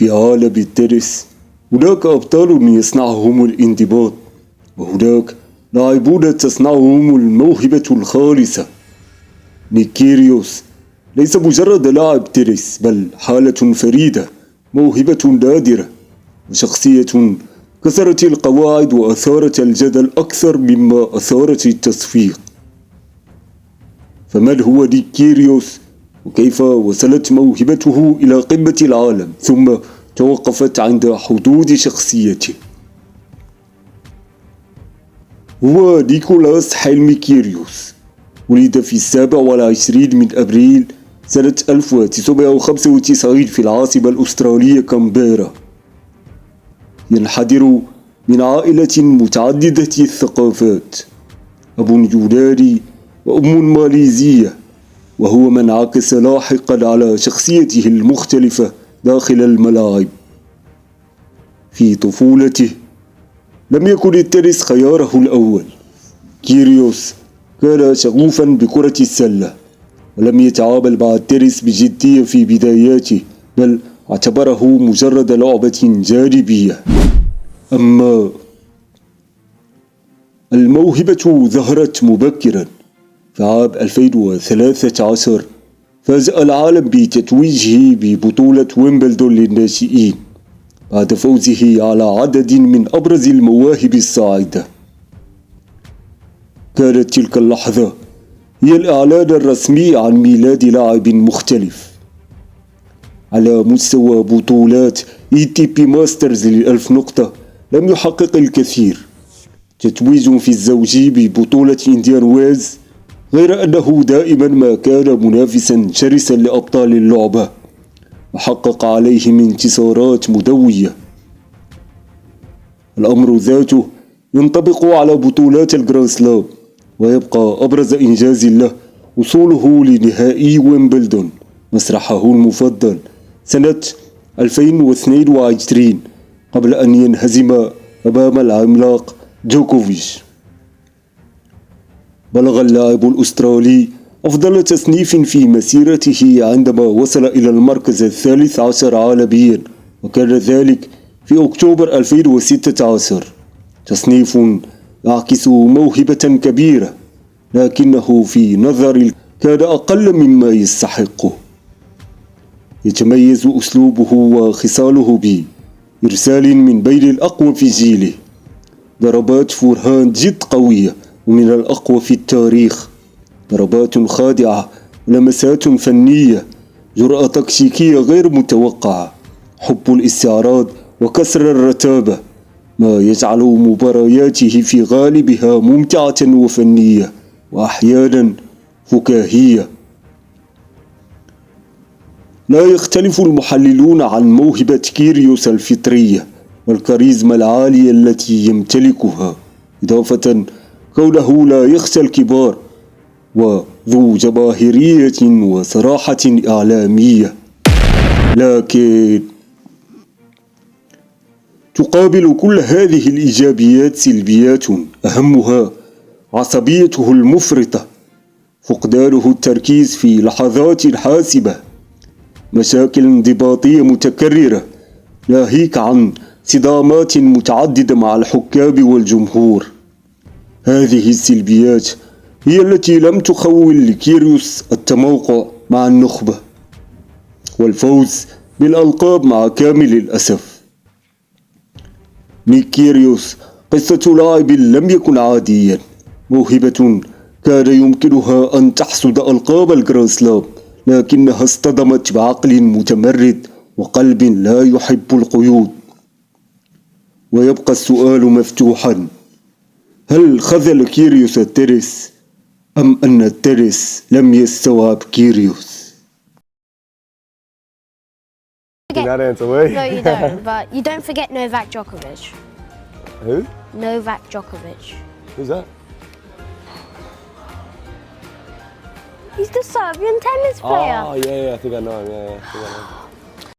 في عالم التنس هناك أبطال يصنعهم الانضباط، وهناك لاعبون تصنعهم الموهبة الخالصة. نيك كيريوس ليس مجرد لاعب تنس، بل حالة فريدة، موهبة نادرة، وشخصية كسرت القواعد وأثارت الجدل أكثر مما أثارت التصفيق. فمن هو نيك كيريوس؟ وكيف وصلت موهبته إلى قمة العالم ثم توقفت عند حدود شخصيته؟ هو نيكولاس حلمي كيريوس، ولد في 27 من أبريل سنة 1995 في العاصمة الأسترالية كامبيرا. ينحدر من عائلة متعددة الثقافات، أب يوناني وأم ماليزية، وهو من عكس لاحقا على شخصيته المختلفة داخل الملاعب. في طفولته لم يكن التنس خياره الأول. كيريوس كان شغوفا بكرة السلة، ولم يتعامل مع التنس بجدية في بداياته، بل اعتبره مجرد لعبة جانبية. أما الموهبة ظهرت مبكرا. في عام 2013 فاز العالم بتتويجه ببطولة ويمبلدون للناشئين بعد فوزه على عدد من أبرز المواهب الصاعدة. كانت تلك اللحظة هي الإعلان الرسمي عن ميلاد لاعب مختلف. على مستوى بطولات ATP ماسترز ل1000 نقطة لم يحقق الكثير. تتويج في الزوجي ببطولة إنديان ويلز، غير أنه دائما ما كان منافسا شرسا لأبطال اللعبة، وحقق عليهم انتصارات مدوية. الأمر ذاته ينطبق على بطولات الجراند سلام، ويبقى أبرز إنجاز له وصوله لنهائي ويمبلدون مسرحه المفضل سنة 2022 قبل أن ينهزم أمام العملاق جوكوفيتش. بلغ اللاعب الأسترالي أفضل تصنيف في مسيرته عندما وصل إلى المركز 13 عالميا، وكان ذلك في أكتوبر 2016. تصنيف يعكس موهبة كبيرة، لكنه في نظري كان أقل مما يستحقه. يتميز أسلوبه وخصاله بإرسال من بين الأقوى في جيله، ضربات فورهاند جد قوية ومن الأقوى في التاريخ، ضربات خادعة، لمسات فنية، جرأة تكتيكية غير متوقعة، حب الاستعراض وكسر الرتابة، ما يجعل مبارياته في غالبها ممتعة وفنية وأحيانا فكاهية. لا يختلف المحللون عن موهبة كيريوس الفطرية والكاريزما العالية التي يمتلكها، إضافة كونه لا يخشى الكبار وذو جماهيرية وصراحة إعلامية. لكن تقابل كل هذه الإيجابيات سلبيات، أهمها عصبيته المفرطة، فقدانه التركيز في لحظات حاسمة، مشاكل انضباطية متكررة، ناهيك عن صدامات متعددة مع الحكام والجمهور. هذه السلبيات هي التي لم تخول لكيريوس التموقع مع النخبة والفوز بالألقاب مع كامل الأسف. نيك كيريوس قصة لاعب لم يكن عاديا، موهبة كان يمكنها أن تحصد ألقاب الجراند سلام، لكنها اصطدمت بعقل متمرد وقلب لا يحب القيود. ويبقى السؤال مفتوحا: هل خذل كيريوس التنس، أم أن التنس لم يستوعب كيريوس؟ That answer, Lee. No, you don't. But you don't forget Novak Djokovic. Who? Novak Djokovic. Who's that? He's the Serbian tennis player. Oh, yeah, I think I know him. Yeah, I think I know him.